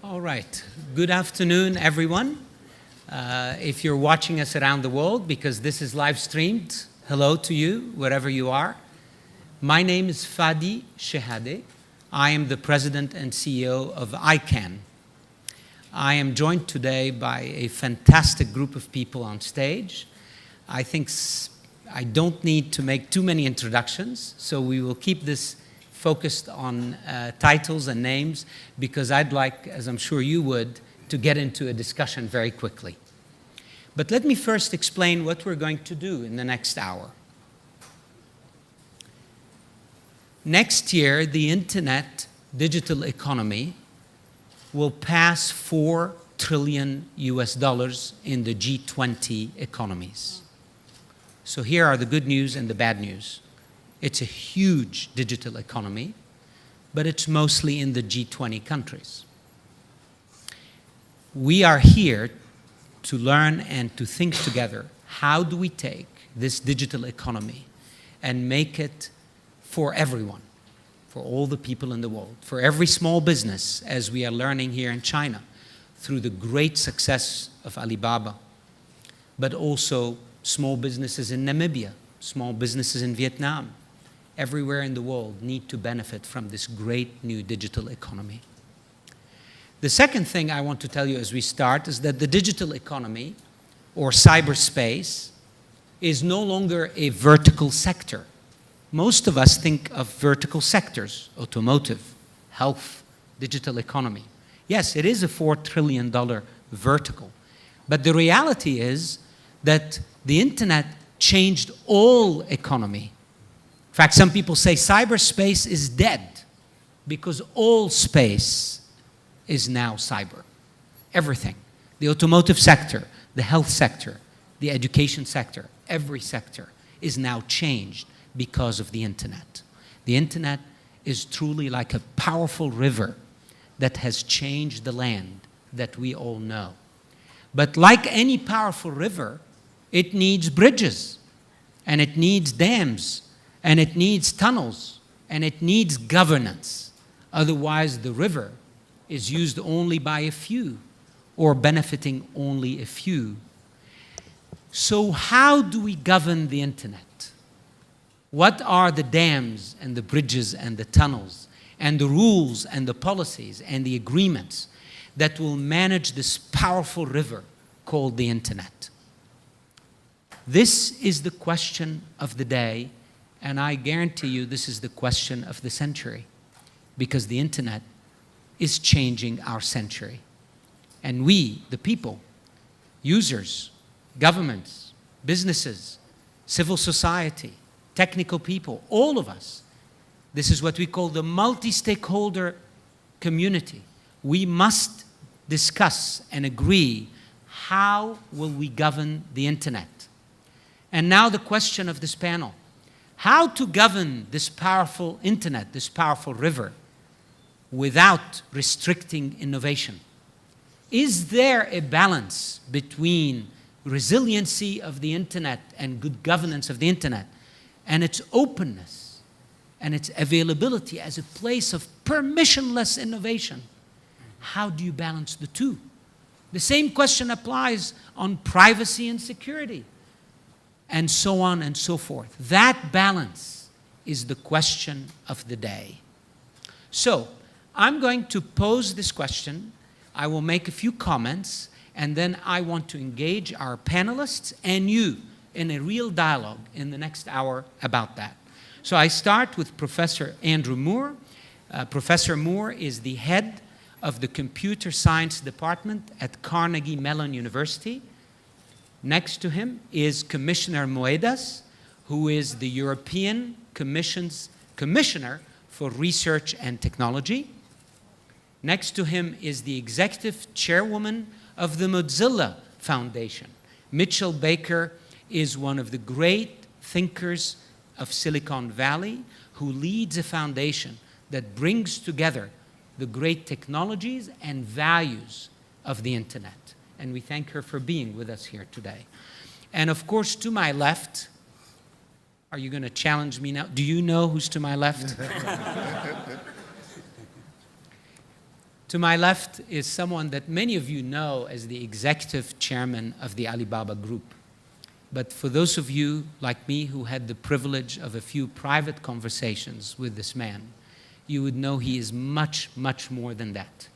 All right. Good afternoon, everyone. If you're watching us around the world, because this is live streamed, hello to you, wherever you are. My name is Fadi Shehadeh. I am the president and CEO of ICANN. I am joined today by a fantastic group of people on stage. I think I don't need to make too many introductions, so we will keep this focused on titles and names, because I'd like, as I'm sure you would, to get into a discussion very quickly. But let me first explain what we're going to do in the next hour. Next year, the internet digital economy will pass $4 trillion in the G20 economies. So here are the good news and the bad news. It's a huge digital economy, but it's mostly in the G20 countries. We are here to learn and to think together, how do we take this digital economy and make it for everyone, for all the people in the world, for every small business, as we are learning here in China, through the great success of Alibaba, but also small businesses in Namibia, small businesses in Vietnam, everywhere in the world need to benefit from this great new digital economy. The second thing I want to tell you as we start is that the digital economy, or cyberspace, is no longer a vertical sector. Most of us think of vertical sectors: automotive, health, digital economy. Yes, it is a $4 trillion vertical, but the reality is that the internet changed all economy. In fact, some people say cyberspace is dead because all space is now cyber. Everything. The automotive sector, the health sector, the education sector, every sector is now changed because of the internet. The internet is truly like a powerful river that has changed the land that we all know. But like any powerful river, it needs bridges, and it needs dams, and it needs tunnels, and it needs governance. Otherwise, the river is used only by a few, or benefiting only a few. So how do we govern the internet? What are the dams and the bridges and the tunnels and the rules and the policies and the agreements that will manage this powerful river called the internet? This is the question of the day. And I guarantee you this is the question of the century, because the internet is changing our century. And we, the people, users, governments, businesses, civil society, technical people, all of us, this is what we call the multi-stakeholder community. We must discuss and agree, how will we govern the internet? And now the question of this panel: how to govern this powerful internet, this powerful river, without restricting innovation? Is there a balance between resiliency of the internet and good governance of the internet, and its openness and its availability as a place of permissionless innovation? How do you balance the two? The same question applies on privacy and security, and so on and so forth. That balance is the question of the day. So I'm going to pose this question. I will make a few comments, and then I want to engage our panelists and you in a real dialogue in the next hour about that. So I start with Professor Andrew Moore. Professor Moore is the head of the Computer Science Department at Carnegie Mellon University. Next to him is Commissioner Moedas, who is the European Commission's Commissioner for Research and Technology. Next to him is the Executive Chairwoman of the Mozilla Foundation. Mitchell Baker is one of the great thinkers of Silicon Valley, who leads a foundation that brings together the great technologies and values of the internet. And we thank her for being with us here today. And of course, to my left, are you going to challenge me now? Do you know who's to my left? To my left is someone that many of you know as the executive chairman of the Alibaba Group. But for those of you like me who had the privilege of a few private conversations with this man, you would know he is much, much more than that.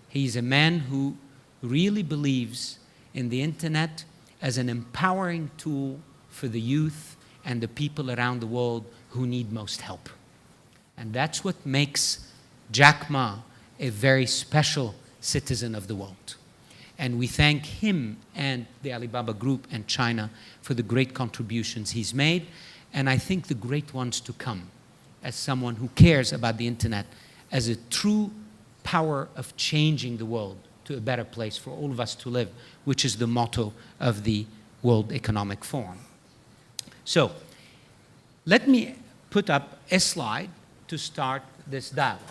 He's a man who really believes in the internet as an empowering tool for the youth and the people around the world who need most help. And that's what makes Jack Ma a very special citizen of the world. And we thank him and the Alibaba Group and China for the great contributions he's made, and I think the great ones to come, as someone who cares about the internet as a true power of changing the world to a better place for all of us to live, which is the motto of the World Economic Forum. So, let me put up a slide to start this dialogue.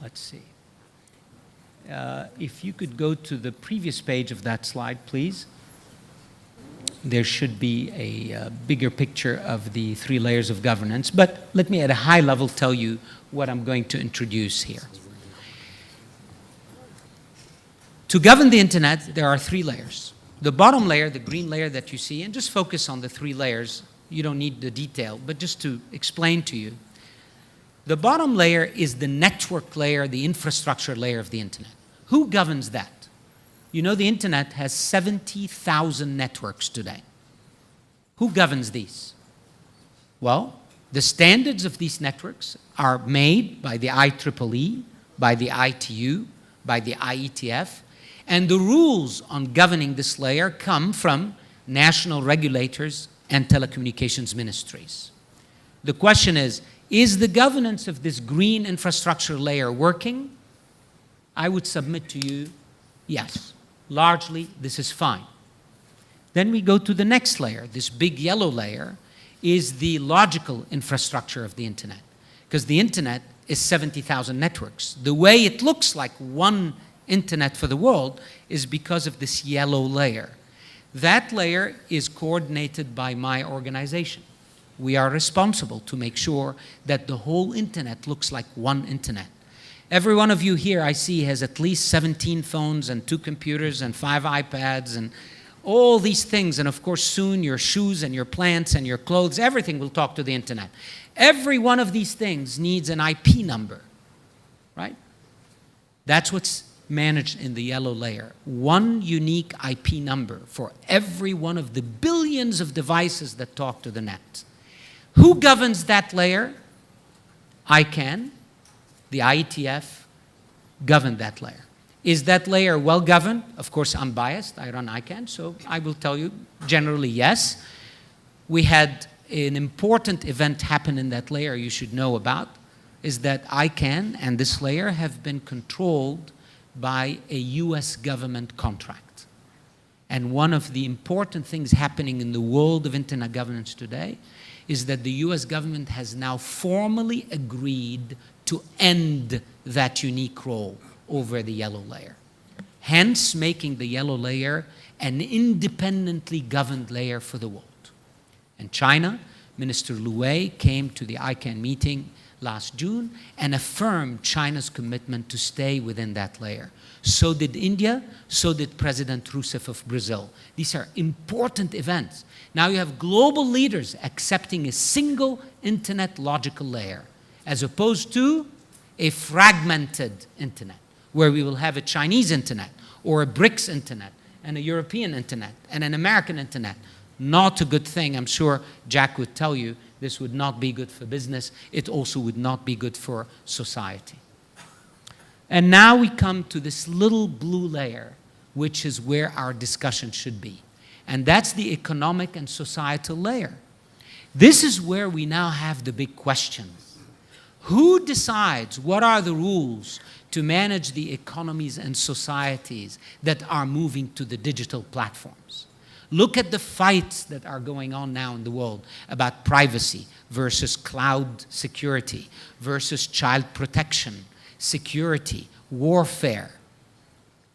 Let's see. If you could go to the previous page of that slide, please. There should be a bigger picture of the 3 layers of governance, but let me at a high level tell you what I'm going to introduce here. To govern the internet, there are 3 layers. The bottom layer, the green layer that you see, and just focus on the 3 layers. You don't need the detail, but just to explain to you. The bottom layer is the network layer, the infrastructure layer of the internet. Who governs that? You know, the internet has 70,000 networks today. Who governs these? Well, the standards of these networks are made by the IEEE, by the ITU, by the IETF, and the rules on governing this layer come from national regulators and telecommunications ministries. The question is the governance of this green infrastructure layer working? I would submit to you, yes. Largely, this is fine. Then we go to the next layer. This big yellow layer is the logical infrastructure of the internet, because the internet is 70,000 networks. The way it looks like one internet for the world is because of this yellow layer. That layer is coordinated by my organization. We are responsible to make sure that the whole internet looks like one internet. Every one of you here I see has at least 17 phones and 2 computers and 5 iPads and all these things. And of course, soon your shoes and your plants and your clothes, everything will talk to the internet. Every one of these things needs an IP number, right? That's what's managed in the yellow layer. One unique IP number for every one of the billions of devices that talk to the net. Who governs that layer? ICANN, the IETF, govern that layer. Is that layer well governed? Of course, I'm biased. I run ICANN, so I will tell you generally yes. We had an important event happen in that layer you should know about, is that ICANN and this layer have been controlled by a US government contract. And one of the important things happening in the world of internet governance today is that the US government has now formally agreed to end that unique role over the yellow layer, hence making the yellow layer an independently governed layer for the world. And China, Minister Liu Wei came to the ICANN meeting last June and affirmed China's commitment to stay within that layer. So did India, so did President Rousseff of Brazil. These are important events. Now you have global leaders accepting a single internet logical layer, as opposed to a fragmented internet, where we will have a Chinese internet, or a BRICS internet, and a European internet, and an American internet. Not a good thing. I'm sure Jack would tell you this would not be good for business. It also would not be good for society. And now we come to this little blue layer, which is where our discussion should be. And that's the economic and societal layer. This is where we now have the big question. Who decides what are the rules to manage the economies and societies that are moving to the digital platforms? Look at the fights that are going on now in the world about privacy versus cloud security versus child protection, security, warfare,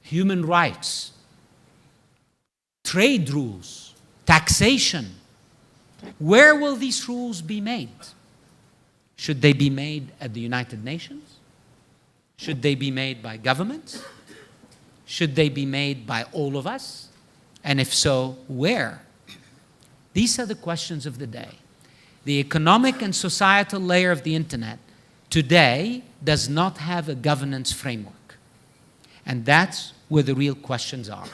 human rights, trade rules, taxation. Where will these rules be made? Should they be made at the United Nations? Should they be made by governments? Should they be made by all of us? And if so, where? These are the questions of the day. The economic and societal layer of the internet today does not have a governance framework. And that's where the real questions are.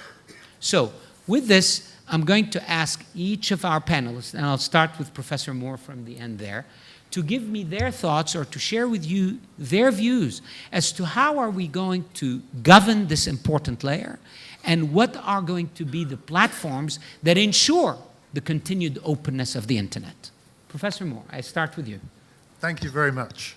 So, with this, I'm going to ask each of our panelists, and I'll start with Professor Moore from the end there, to give me their thoughts or to share with you their views as to how are we going to govern this important layer and what are going to be the platforms that ensure the continued openness of the internet. Professor Moore, I start with you. Thank you very much.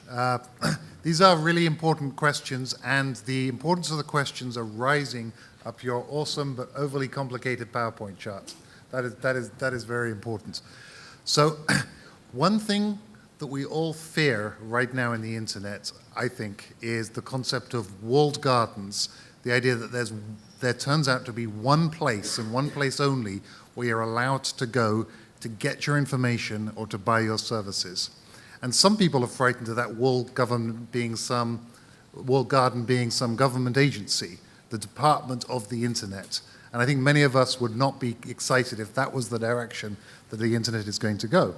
These are really important questions, and the importance of the questions are rising up your awesome but overly complicated PowerPoint chart. That is very important. So one thing that we all fear right now in the internet, I think, is the concept of walled gardens, the idea that there turns out to be one place and one place only where you're allowed to go to get your information or to buy your services. And some people are frightened of that walled garden being some government agency, the department of the internet. And I think many of us would not be excited if that was the direction that the internet is going to go.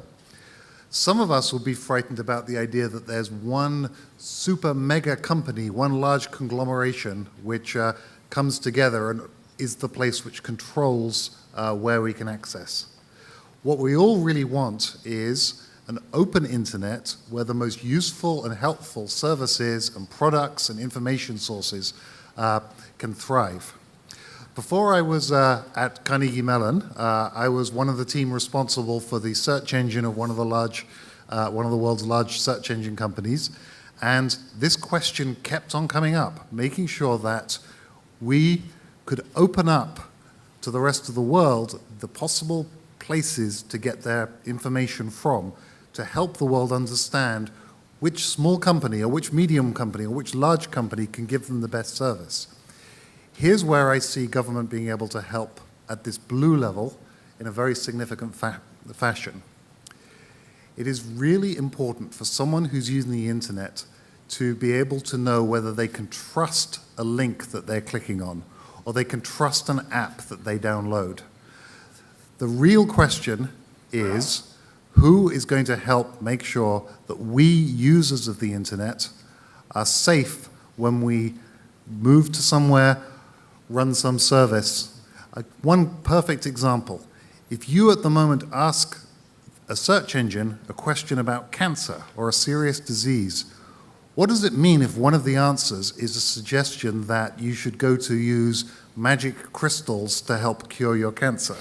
Some of us will be frightened about the idea that there's one super mega company, one large conglomeration, which comes together and is the place which controls where we can access. What we all really want is an open internet where the most useful and helpful services and products and information sources can thrive. Before I was at Carnegie Mellon, I was one of the team responsible for the search engine of one of the world's large search engine companies, and this question kept on coming up, making sure that we could open up to the rest of the world the possible places to get their information from, to help the world understand which small company or which medium company or which large company can give them the best service. Here's where I see government being able to help at this blue level in a very significant fashion. It is really important for someone who's using the internet to be able to know whether they can trust a link that they're clicking on or they can trust an app that they download. The real question is, who is going to help make sure that we, users of the internet, are safe when we move to somewhere, run some service? One perfect example. If you at the moment ask a search engine a question about cancer or a serious disease, what does it mean if one of the answers is a suggestion that you should go to use magic crystals to help cure your cancer?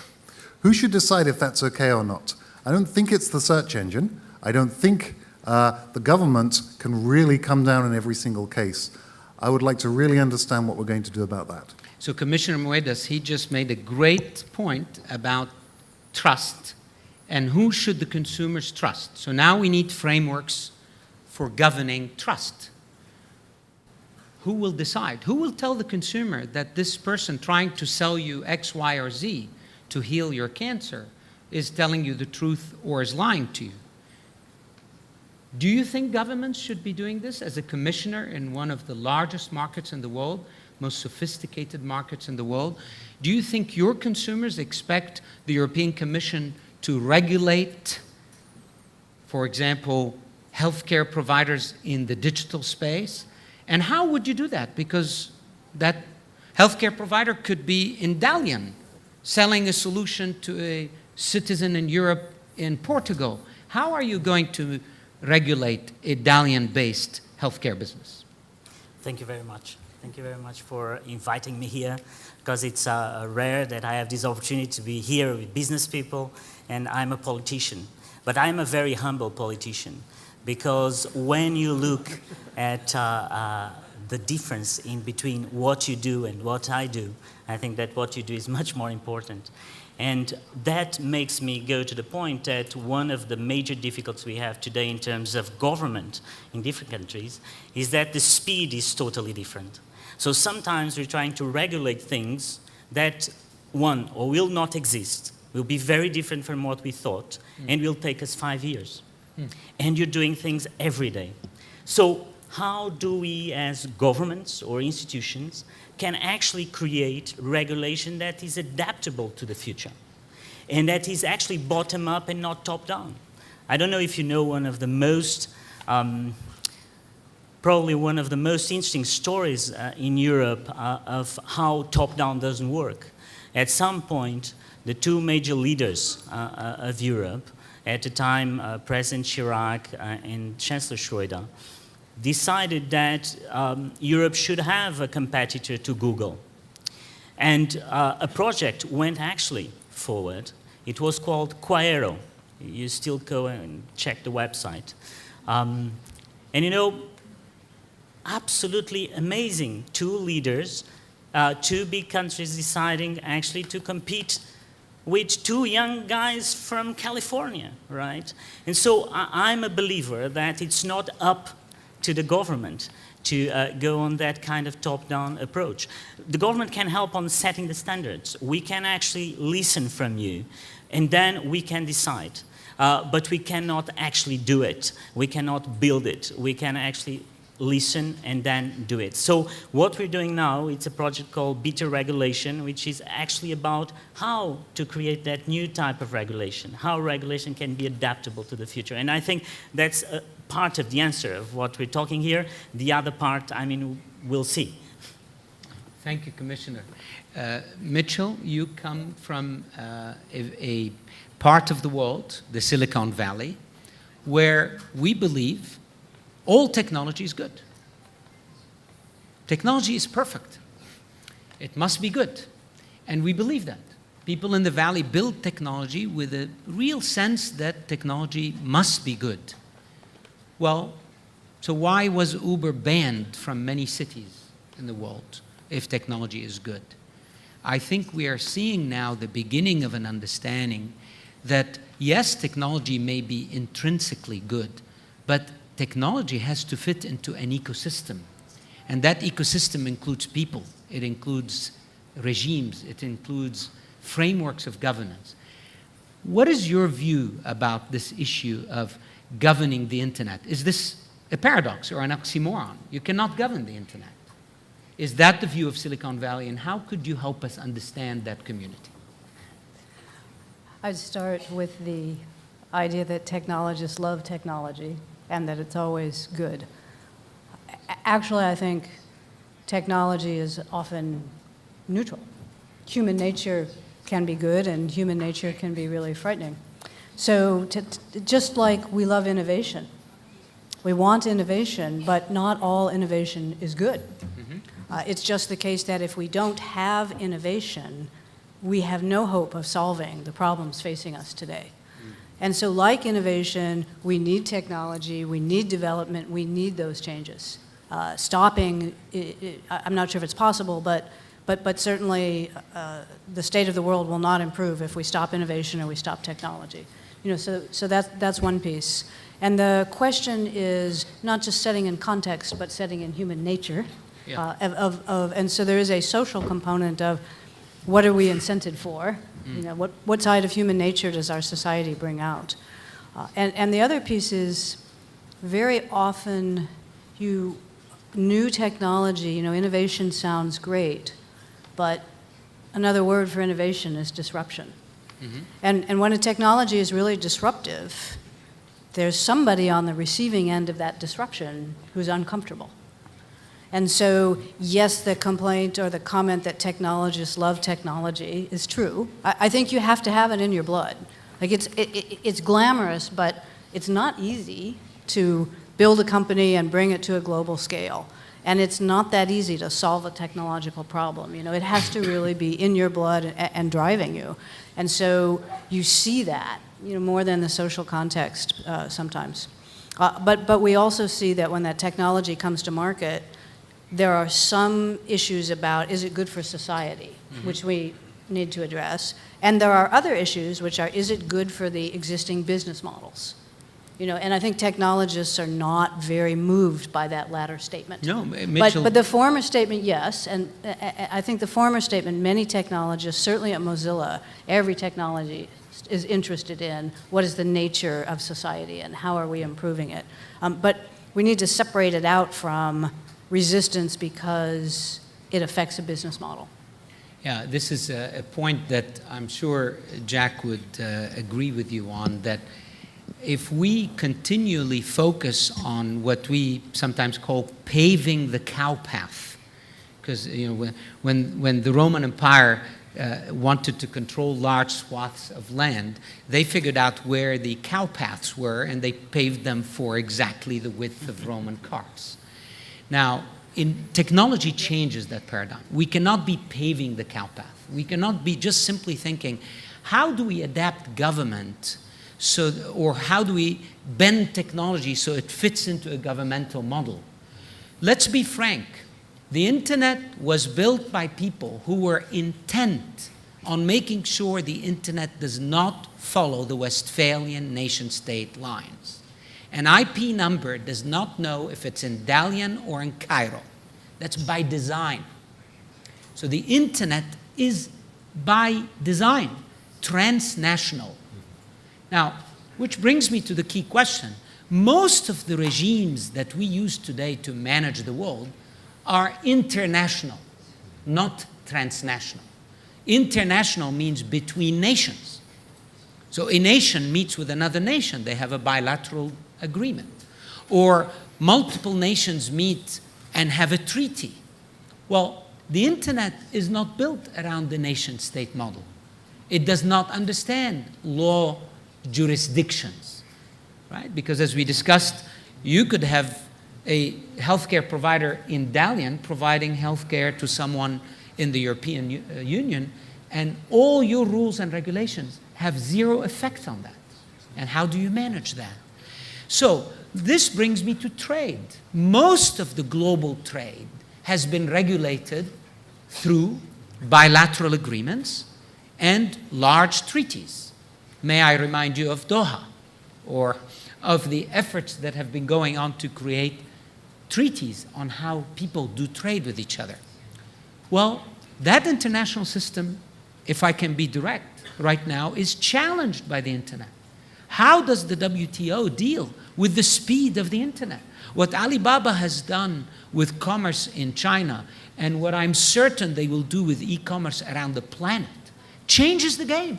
Who should decide if that's okay or not? I don't think it's the search engine. I don't think the government can really come down in every single case. I would like to really understand what we're going to do about that. So Commissioner Moedas, he just made a great point about trust and who should the consumers trust. So now we need frameworks for governing trust. Who will decide? Who will tell the consumer that this person trying to sell you X, Y, or Z to heal your cancer is telling you the truth or is lying to you? Do you think governments should be doing this as a commissioner in one of the largest markets in the world, most sophisticated markets in the world? Do you think your consumers expect the European Commission to regulate, for example, healthcare providers in the digital space? And how would you do that? Because that healthcare provider could be in Dalian, selling a solution to a citizen in Europe, in Portugal. How are you going to regulate a Dalian-based healthcare business? Thank you very much. Thank you very much for inviting me here, because it's rare that I have this opportunity to be here with business people, and I'm a politician. But I'm a very humble politician, because when you look at the difference in between what you do and what I do, I think that what you do is much more important. And that makes me go to the point that one of the major difficulties we have today in terms of government in different countries is that the speed is totally different. So sometimes we're trying to regulate things that, one, or will not exist, will be very different from what we thought, and will take us 5 years. And you're doing things every day. So how do we as governments or institutions can actually create regulation that is adaptable to the future and that is actually bottom up and not top down. I don't know if you know one of the most, probably one of the most interesting stories in Europe of how top down doesn't work. At some point, the two major leaders of Europe, at the time President Chirac and Chancellor Schroeder, decided that Europe should have a competitor to Google. And a project went actually forward. It was called Quaero. You still go and check the website. And you know, absolutely amazing. Two leaders, two big countries deciding actually to compete with two young guys from California, right? And so I'm a believer that it's not up to the government to go on that kind of top-down approach. The government can help on setting the standards. We can actually listen from you, and then we can decide. But we cannot actually do it. We cannot build it. We can actually listen and then do it. So what we're doing now, it's a project called Beta Regulation, which is actually about how to create that new type of regulation, how regulation can be adaptable to the future. And I think that's a part of the answer of what we're talking here. The other part, I mean, we'll see. Thank you, Commissioner. Mitchell, you come from a part of the world, the Silicon Valley, where we believe all technology is good. Technology is perfect. It must be good. And we believe that. People in the Valley build technology with a real sense that technology must be good. Well, so why was Uber banned from many cities in the world if technology is good? I think we are seeing now the beginning of an understanding that, yes, technology may be intrinsically good, but technology has to fit into an ecosystem. And that ecosystem includes people, it includes regimes, it includes frameworks of governance. What is your view about this issue of governing the internet? Is this a paradox or an oxymoron? You cannot govern the internet. Is that the view of Silicon Valley, and how could you help us understand that community? I'd start with the idea that technologists love technology and that it's always good. Actually, I think technology is often neutral. Human nature can be good and human nature can be really frightening. So just like we love innovation, we want innovation, but not all innovation is good. It's just the case that if we don't have innovation, we have no hope of solving the problems facing us today. And so like innovation, we need technology, we need development, we need those changes. Stopping, I'm not sure if it's possible, but certainly the state of the world will not improve if we stop innovation or we stop technology. You know, so that's one piece. And the question is not just setting in context, but setting in human nature. Yeah. And so there is a social component of what are we incented for? You know, what side of human nature does our society bring out? And the other piece is very often new technology, you know, innovation sounds great, but another word for innovation is disruption. And when a technology is really disruptive, there's somebody on the receiving end of that disruption who's uncomfortable. And so, yes, the complaint or the comment that technologists love technology is true. I think you have to have it in your blood. Like it's glamorous, but it's not easy to build a company and bring it to a global scale. And it's not that easy to solve a technological problem. You know, it has to really be in your blood and driving you. And so you see that, you know, more than the social context sometimes. But we also see that when that technology comes to market, there are some issues about, is it good for society, which we need to address. And there are other issues, which are, is it good for the existing business models? You know, and I think technologists are not very moved by that latter statement. No, Mitchell. But the former statement, yes, and I think the former statement, many technologists, certainly at Mozilla, every technology is interested in what is the nature of society and how are we improving it. we need to separate it out from resistance because it affects a business model. Yeah, this is a point that I'm sure Jack would agree with you on, that if we continually focus on what we sometimes call paving the cow path, because when the Roman Empire wanted to control large swaths of land, they figured out where the cow paths were and they paved them for exactly the width of Roman carts. Now, technology changes that paradigm. We cannot be paving the cow path. We cannot be just simply thinking, how do we adapt government or how do we bend technology so it fits into a governmental model? Let's be frank. The internet was built by people who were intent on making sure the internet does not follow the Westphalian nation-state lines. An IP number does not know if it's in Dalian or in Cairo. That's by design. So the internet is by design transnational. Now, which brings me to the key question. Most of the regimes that we use today to manage the world are international, not transnational. International means between nations. So a nation meets with another nation. They have a bilateral agreement. Or multiple nations meet and have a treaty. Well, the internet is not built around the nation-state model. It does not understand law jurisdictions, right? Because as we discussed, you could have a healthcare provider in Dalian providing healthcare to someone in the European Union, and all your rules and regulations have zero effect on that. And how do you manage that? So this brings me to trade. Most of the global trade has been regulated through bilateral agreements and large treaties. May I remind you of Doha, or of the efforts that have been going on to create treaties on how people do trade with each other. Well, that international system, if I can be direct right now, is challenged by the internet. How does the WTO deal with the speed of the internet? What Alibaba has done with commerce in China, and what I'm certain they will do with e-commerce around the planet, changes the game.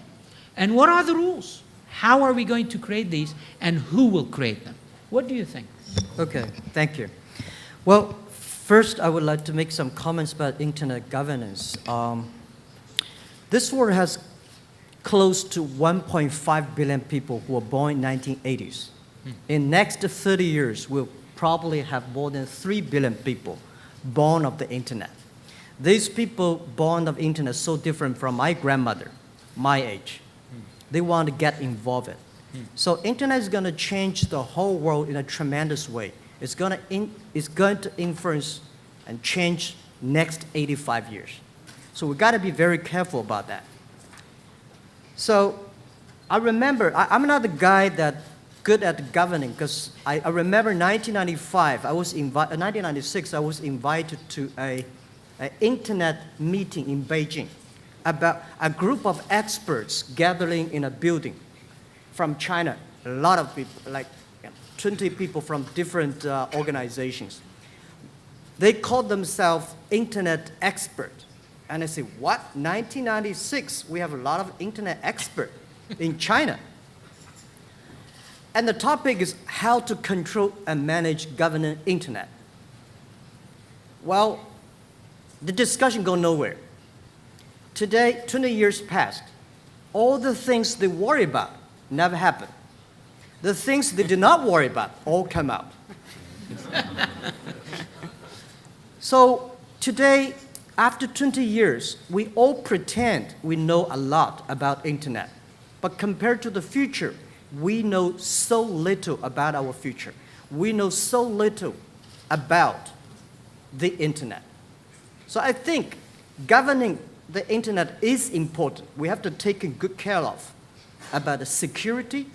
And what are the rules? How are we going to create these, and who will create them? What do you think? Okay, thank you. Well, first I would like to make some comments about internet governance. This world has close to 1.5 billion people who were born in 1980s. In next 30 years, we'll probably have more than 3 billion people born of the internet. These people born of internet are so different from my grandmother, my age. They want to get involved. So internet is going to change the whole world in a tremendous way. It's going to influence and change next 85 years. So we got to be very careful about that. So I remember, I'm not the guy that good at governing, because I remember 1996, I was invited to an internet meeting in Beijing about a group of experts gathering in a building from China, a lot of people, like 20 people from different organizations. They called themselves internet expert. And I said, what? 1996, we have a lot of internet expert in China. And the topic is how to control and manage governance internet. Well, the discussion goes nowhere. Today, 20 years passed. All the things they worry about never happened. The things they did not worry about all come out. So today, after 20 years, we all pretend we know a lot about internet. But compared to the future, we know so little about our future. We know so little about the internet. So I think governing the internet is important. We have to take good care of about the security,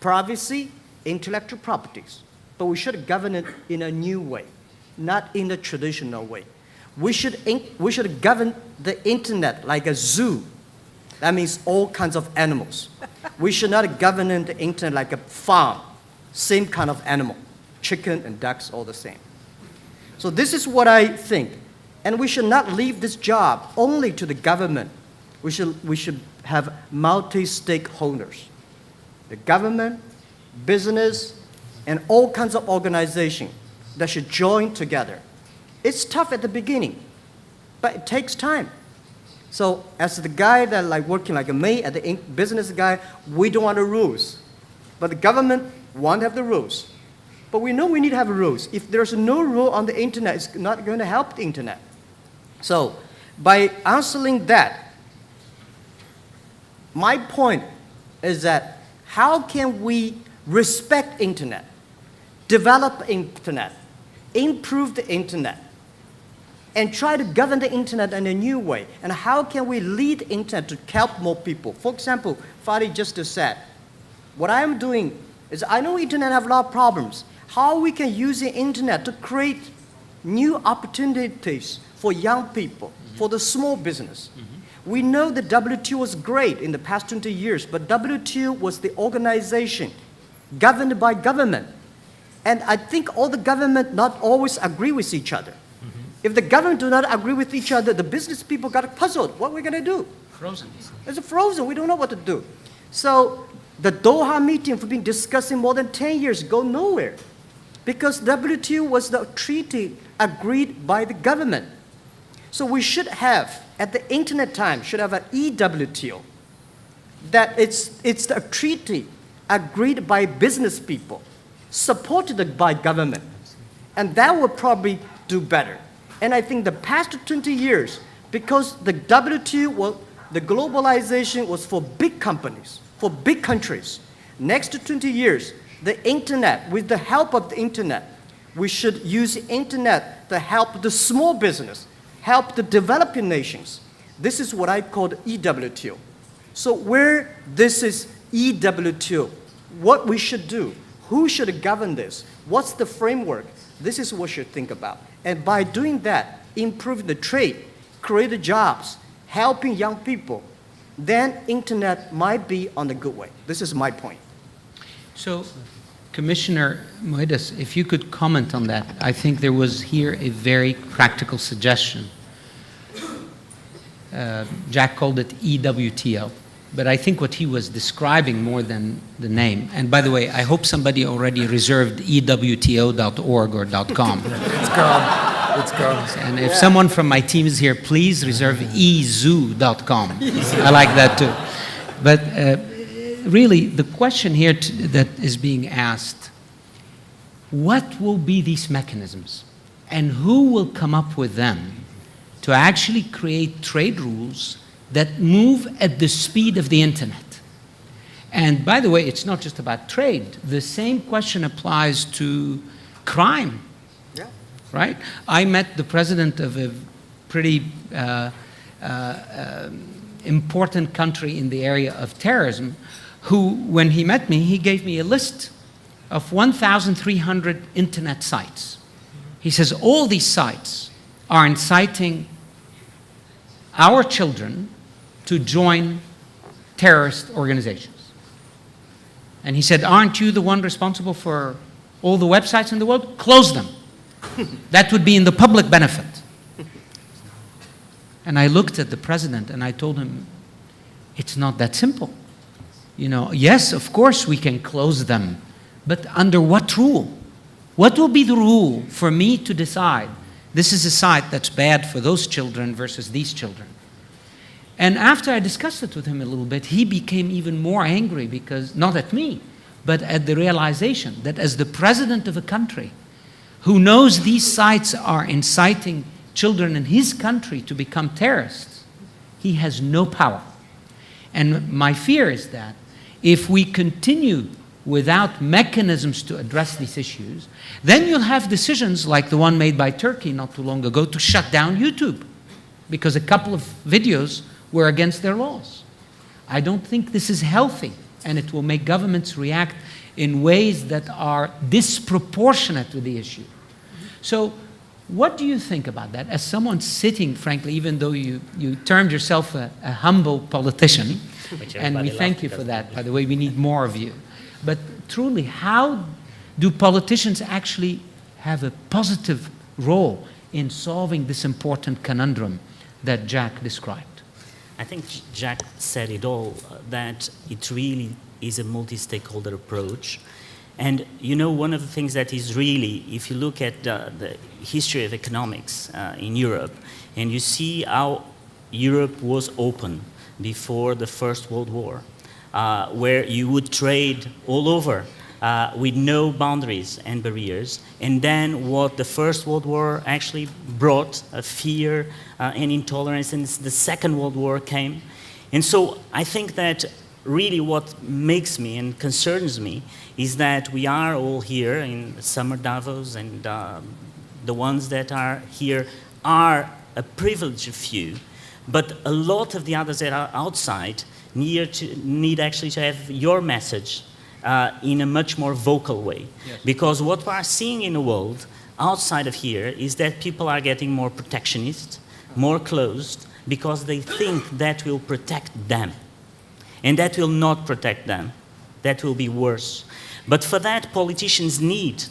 privacy, intellectual properties. But we should govern it in a new way, not in the traditional way. We should govern the internet like a zoo. That means all kinds of animals. We should not govern the internet like a farm, same kind of animal. chicken and ducks all the same. So this is what I think. And we should not leave this job only to the government. We should have multi-stakeholders. The government, business, and all kinds of organizations that should join together. It's tough at the beginning, but it takes time. So as the guy that like working like me, as the business guy, we don't want the rules. But the government want to have the rules. But we know we need to have rules. If there's no rule on the internet, it's not going to help the internet. So by answering that, my point is that how can we respect internet, develop internet, improve the internet, and try to govern the internet in a new way? And how can we lead the internet to help more people? For example, Fadi just said, what I'm doing is I know internet have a lot of problems. How we can use the internet to create new opportunities for young people, for the small business. We know the WTO was great in the past 20 years, but WTO was the organization governed by government. And I think all the government not always agree with each other. If the government do not agree with each other, the business people got puzzled. What are we going to do? Frozen. It's frozen. We don't know what to do. So the Doha meeting we've been discussing more than 10 years go nowhere because WTO was the treaty agreed by the government. So we should have, at the internet time, should have an EWTO. That it's a treaty agreed by business people, supported by government. And that will probably do better. And I think the past 20 years, because the WTO, the globalization was for big companies, for big countries. Next 20 years, the internet, with the help of the internet, we should use the internet to help the small business, help the developing nations. This is what I call the EWTO. So where this is EWTO, what we should do, who should govern this, what's the framework, this is what we should think about. And by doing that, improving the trade, create jobs, helping young people, then internet might be on the good way. This is my point. So, Commissioner Moedas, if you could comment on that. I think there was here a very practical suggestion. Jack called it EWTO, but I think what he was describing more than the name, and by the way, I hope somebody already reserved EWTO.org or .com. It's gone. It's gone. And if someone from my team is here, please reserve ezoo.com. I like that too. But really, the question here that is being asked, what will be these mechanisms? And who will come up with them to actually create trade rules that move at the speed of the internet? And by the way, it's not just about trade. The same question applies to crime. Right? I met the president of a pretty important country in the area of terrorism, who, when he met me, he gave me a list of 1,300 internet sites. He says, all these sites are inciting our children to join terrorist organizations. And he said, aren't you the one responsible for all the websites in the world? Close them. That would be in the public benefit. And I looked at the president and I told him, it's not that simple. You know, yes, of course we can close them, but under what rule? What will be the rule for me to decide this is a site that's bad for those children versus these children? And after I discussed it with him a little bit, he became even more angry because, not at me, but at the realization that as the president of a country who knows these sites are inciting children in his country to become terrorists, he has no power. And my fear is that if we continue without mechanisms to address these issues, then you'll have decisions like the one made by Turkey not too long ago to shut down YouTube because a couple of videos were against their laws. I don't think this is healthy, and it will make governments react in ways that are disproportionate to the issue. So what do you think about that? As someone sitting, frankly, even though you termed yourself a humble politician, and we thank you for that, by the way, we need more of you. But truly, how Do politicians actually have a positive role in solving this important conundrum that Jack described? I think Jack said it all, that it really is a multi-stakeholder approach. And you know, one of the things that is really, if you look at the history of economics in Europe, and you see how Europe was open before the First World War, where you would trade all over with no boundaries and barriers. And then what the First World War actually brought, fear and intolerance, and the Second World War came. And so I think that really what makes me and concerns me is that we are all here in Summer Davos, and the ones that are here are a privileged few, but a lot of the others that are outside need actually to have your message in a much more vocal way. Yes. Because what we are seeing in the world outside of here is that people are getting more protectionist, more closed, because they think that will protect them. And that will not protect them. That will be worse. But for that, politicians need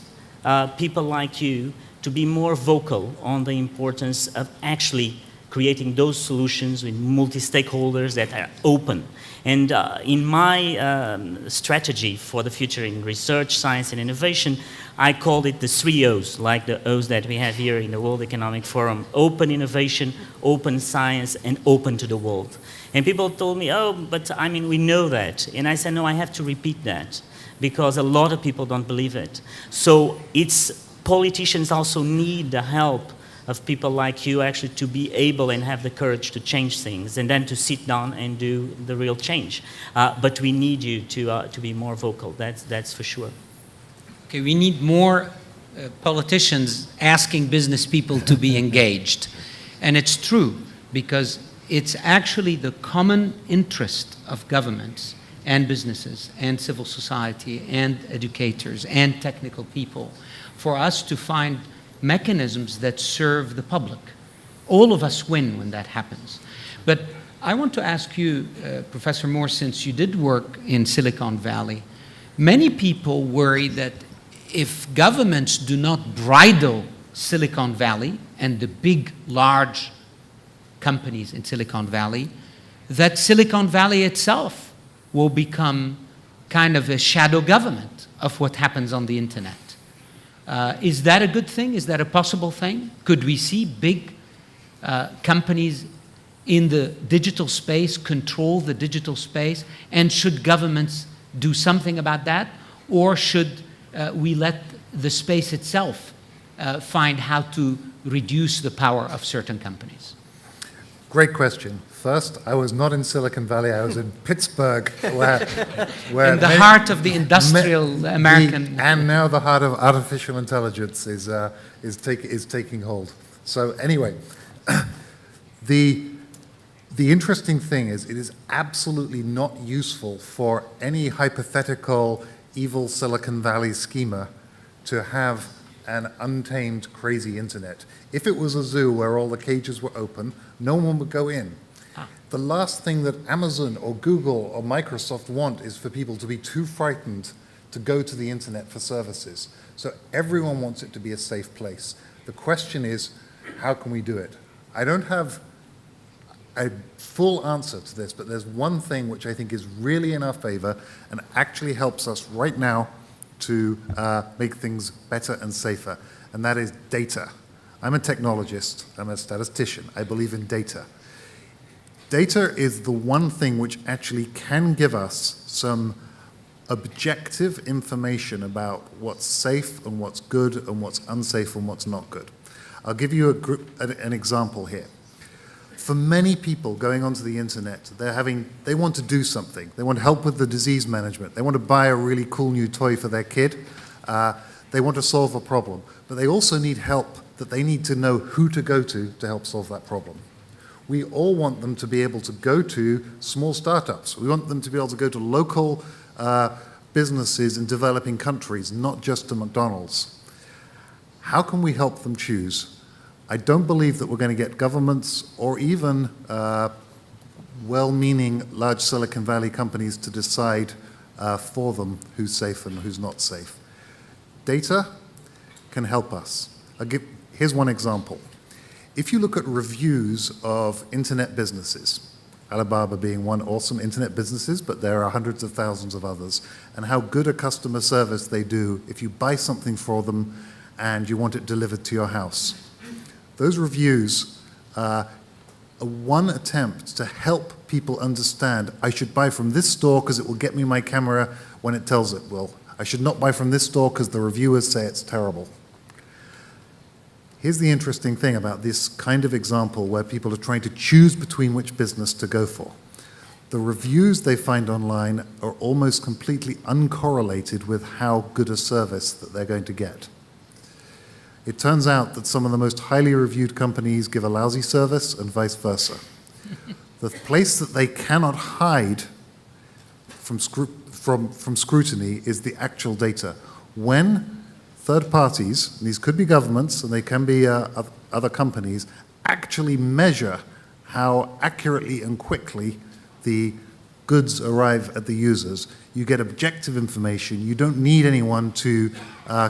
people like you to be more vocal on the importance of actually creating those solutions with multi-stakeholders that are open. And in my strategy for the future in research, science, and innovation, I called it the 3 O's, like the O's that we have here in the World Economic Forum: open innovation, open science, and open to the world. And people told me, oh, but I mean, we know that. And I said, no, I have to repeat that, because a lot of people don't believe it. So politicians also need the help of people like you actually to be able and have the courage to change things, and then to sit down and do the real change. But we need you to be more vocal, that's for sure. Okay, we need more politicians asking business people to be engaged. And it's true, because it's actually the common interest of governments and businesses and civil society and educators and technical people for us to find mechanisms that serve the public. All of us win when that happens. But I want to ask you, Professor Moore, since you did work in Silicon Valley, many people worry that if governments do not bridle Silicon Valley and the big, large companies in Silicon Valley, that Silicon Valley itself will become kind of a shadow government of what happens on the internet. Is that a good thing? Is that a possible thing? Could we see big companies in the digital space control the digital space? And should governments do something about that? Or should we let the space itself find how to reduce the power of certain companies? Great question. First, I was not in Silicon Valley. I was in Pittsburgh, where in the heart of the industrial American... and now the heart of artificial intelligence is taking hold. So anyway, the interesting thing is it is absolutely not useful for any hypothetical evil Silicon Valley schemer to have an untamed, crazy internet. If it was a zoo where all the cages were open, no one would go in. The last thing that Amazon or Google or Microsoft want is for people to be too frightened to go to the internet for services. So everyone wants it to be a safe place. The question is, how can we do it? I don't have a full answer to this, but there's one thing which I think is really in our favor and actually helps us right now to make things better and safer, and that is data. I'm a technologist, I'm a statistician, I believe in data. Data is the one thing which actually can give us some objective information about what's safe and what's good and what's unsafe and what's not good. I'll give you an example here. For many people going onto the internet, they want to do something. They want help with the disease management. They want to buy a really cool new toy for their kid. They want to solve a problem. But they also need help that they need to know who to go to help solve that problem. We all want them to be able to go to small startups. We want them to be able to go to local businesses in developing countries, not just to McDonald's. How can we help them choose? I don't believe that we're going to get governments or even well-meaning large Silicon Valley companies to decide for them who's safe and who's not safe. Data can help us. Here's one example. If you look at reviews of internet businesses, Alibaba being one awesome internet businesses, but there are hundreds of thousands of others, and how good a customer service they do if you buy something for them and you want it delivered to your house. Those reviews are one attempt to help people understand, I should buy from this store because it will get me my camera when it tells it will. I should not buy from this store because the reviewers say it's terrible. Here's the interesting thing about this kind of example where people are trying to choose between which business to go for. The reviews they find online are almost completely uncorrelated with how good a service that they're going to get. It turns out that some of the most highly reviewed companies give a lousy service and vice versa. The place that they cannot hide from scrutiny is the actual data. When third parties, and these could be governments and they can be other companies, actually measure how accurately and quickly the goods arrive at the users, you get objective information. You don't need anyone to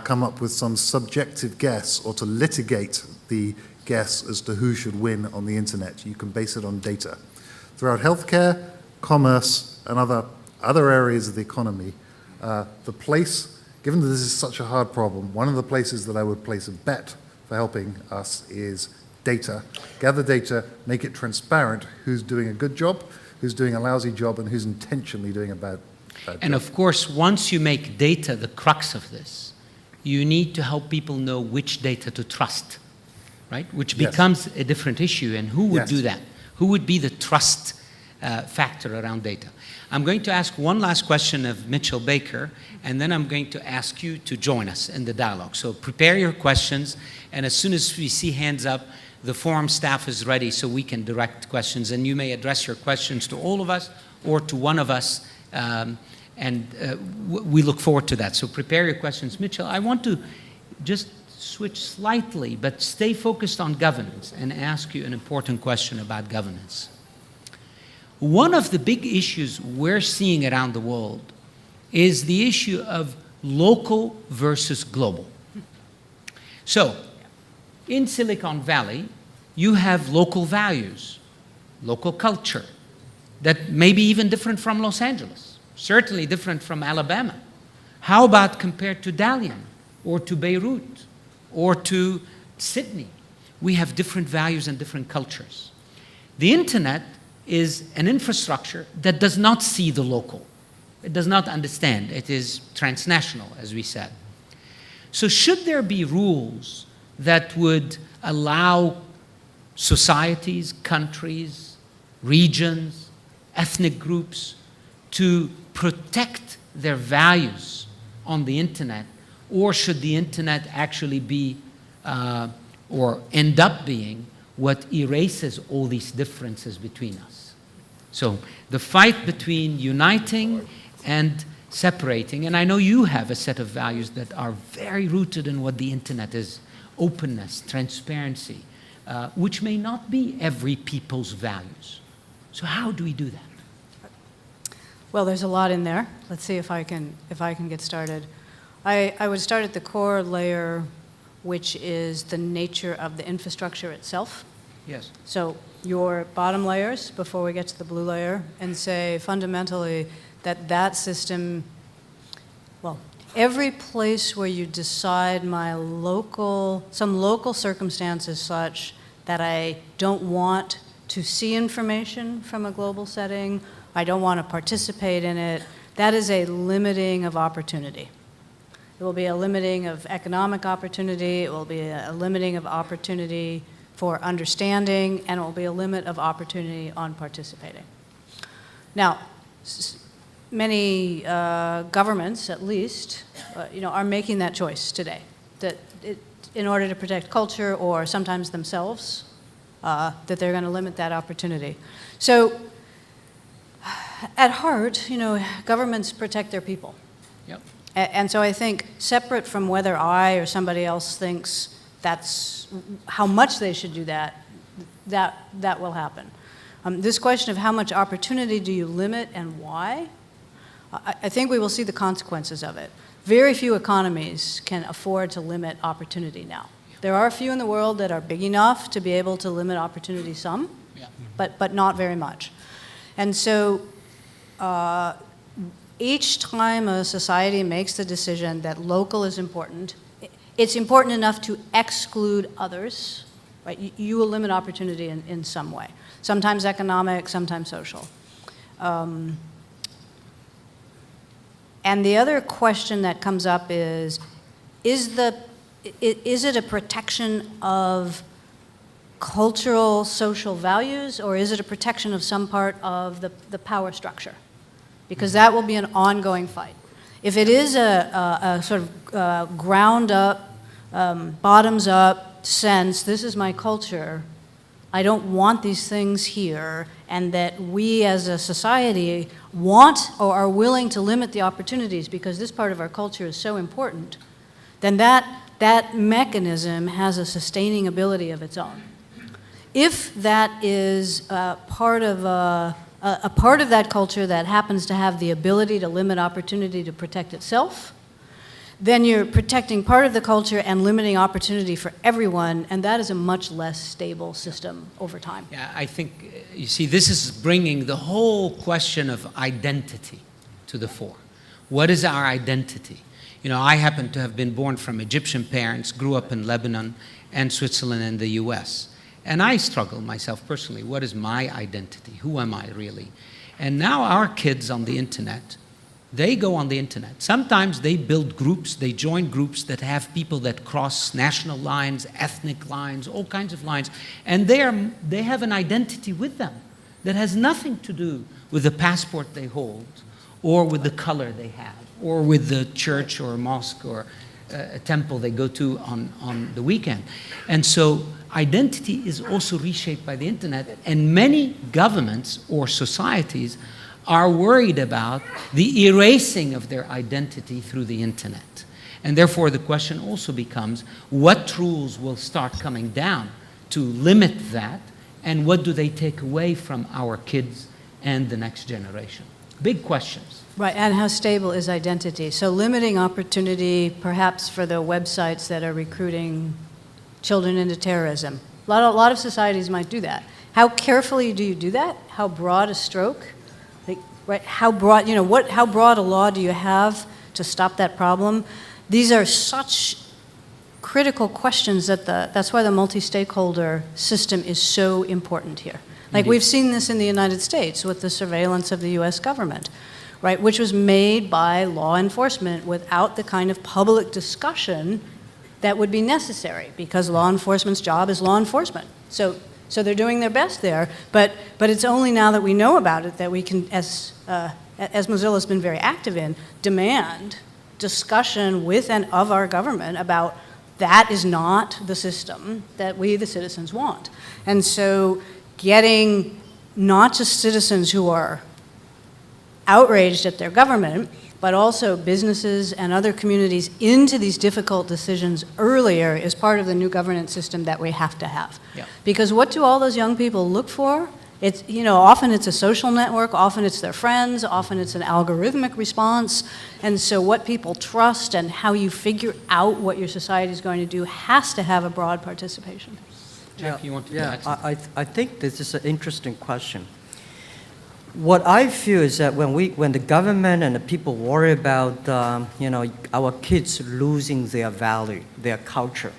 come up with some subjective guess or to litigate the guess as to who should win on the internet. You can base it on data. Throughout healthcare, commerce, and other areas of the economy, the place, given that this is such a hard problem, one of the places that I would place a bet for helping us is data. Gather data, make it transparent who's doing a good job, who's doing a lousy job, and who's intentionally doing a bad job. And of course, once you make data the crux of this, you need to help people know which data to trust, right? Which Yes. becomes a different issue. And who would Yes. do that? Who would be the trust factor around data? I'm going to ask one last question of Mitchell Baker, and then I'm going to ask you to join us in the dialogue. So prepare your questions, and as soon as we see hands up, the forum staff is ready so we can direct questions, and you may address your questions to all of us or to one of us, we look forward to that. So prepare your questions. Mitchell, I want to just switch slightly, but stay focused on governance and ask you an important question about governance. One of the big issues we're seeing around the world is the issue of local versus global. So, in Silicon Valley, you have local values, local culture, that may be even different from Los Angeles, certainly different from Alabama. How about compared to Dalian, or to Beirut, or to Sydney? We have different values and different cultures. The internet is an infrastructure that does not see the local. It does not understand. It is transnational, as we said. So should there be rules that would allow societies, countries, regions, ethnic groups to protect their values on the internet? Or should the internet actually be, or end up being, what erases all these differences between us? So the fight between uniting and separating, and I know you have a set of values that are very rooted in what the internet is: openness, transparency, which may not be every people's values. So how do we do that? Well, there's a lot in there. Let's see if I can get started. I would start at the core layer, which is the nature of the infrastructure itself. Yes. So your bottom layers, before we get to the blue layer, and say fundamentally that system, well, every place where you decide some local circumstance is such that I don't want to see information from a global setting, I don't want to participate in it, that is a limiting of opportunity. It will be a limiting of economic opportunity, it will be a limiting of opportunity for understanding, and it will be a limit of opportunity on participating. Now, many governments, at least, are making that choice today, that in order to protect culture or sometimes themselves, that they're going to limit that opportunity. So, at heart, governments protect their people. Yep. And so I think, separate from whether I or somebody else thinks that's how much they should do that will happen. This question of how much opportunity do you limit and why, I think we will see the consequences of it. Very few economies can afford to limit opportunity now. There are a few in the world that are big enough to be able to limit opportunity some, Yeah. but not very much. And so each time a society makes the decision that local is important, it's important enough to exclude others, right? You will limit opportunity in some way, sometimes economic, sometimes social. And the other question that comes up is it a protection of cultural, social values, or is it a protection of some part of the power structure? Because that will be an ongoing fight. If it is a sort of ground-up, bottoms-up sense, this is my culture, I don't want these things here, and that we as a society want or are willing to limit the opportunities because this part of our culture is so important, then that mechanism has a sustaining ability of its own. If that is part of a part of that culture that happens to have the ability to limit opportunity to protect itself, then you're protecting part of the culture and limiting opportunity for everyone, and that is a much less stable system over time. Yeah, I think, you see, this is bringing the whole question of identity to the fore. What is our identity? You know, I happen to have been born from Egyptian parents, grew up in Lebanon and Switzerland and the US. And I struggle myself personally. What is my identity? Who am I really? And now our kids on the internet, they go on the internet. Sometimes they build groups, they join groups that have people that cross national lines, ethnic lines, all kinds of lines, and they have an identity with them that has nothing to do with the passport they hold, or with the color they have, or with the church or a mosque or a temple they go to on the weekend. And so identity is also reshaped by the internet, and many governments or societies are worried about the erasing of their identity through the internet. And therefore the question also becomes, what rules will start coming down to limit that, and what do they take away from our kids and the next generation? Big questions. Right, and how stable is identity? So limiting opportunity, perhaps for the websites that are recruiting children into terrorism. A lot of societies might do that. How carefully do you do that? How broad a stroke? Right? How broad, how broad a law do you have to stop that problem? These are such critical questions that that's why the multi-stakeholder system is so important here. Like we've seen this in the United States with the surveillance of the US government, right? Which was made by law enforcement without the kind of public discussion that would be necessary, because law enforcement's job is law enforcement. So they're doing their best there, but it's only now that we know about it that we can, as Mozilla has been very active in, demand discussion with and of our government about that is not the system that we, the citizens, want. And so getting not just citizens who are outraged at their government, but also businesses and other communities into these difficult decisions earlier is part of the new governance system that we have to have. Yeah. Because what do all those young people look for? It's, often it's a social network, often it's their friends, often it's an algorithmic response. And so what people trust and how you figure out what your society is going to do has to have a broad participation. Jeff, you want to Yeah, add? I think this is an interesting question. What I feel is that when the government and the people worry about our kids losing their value, their culture,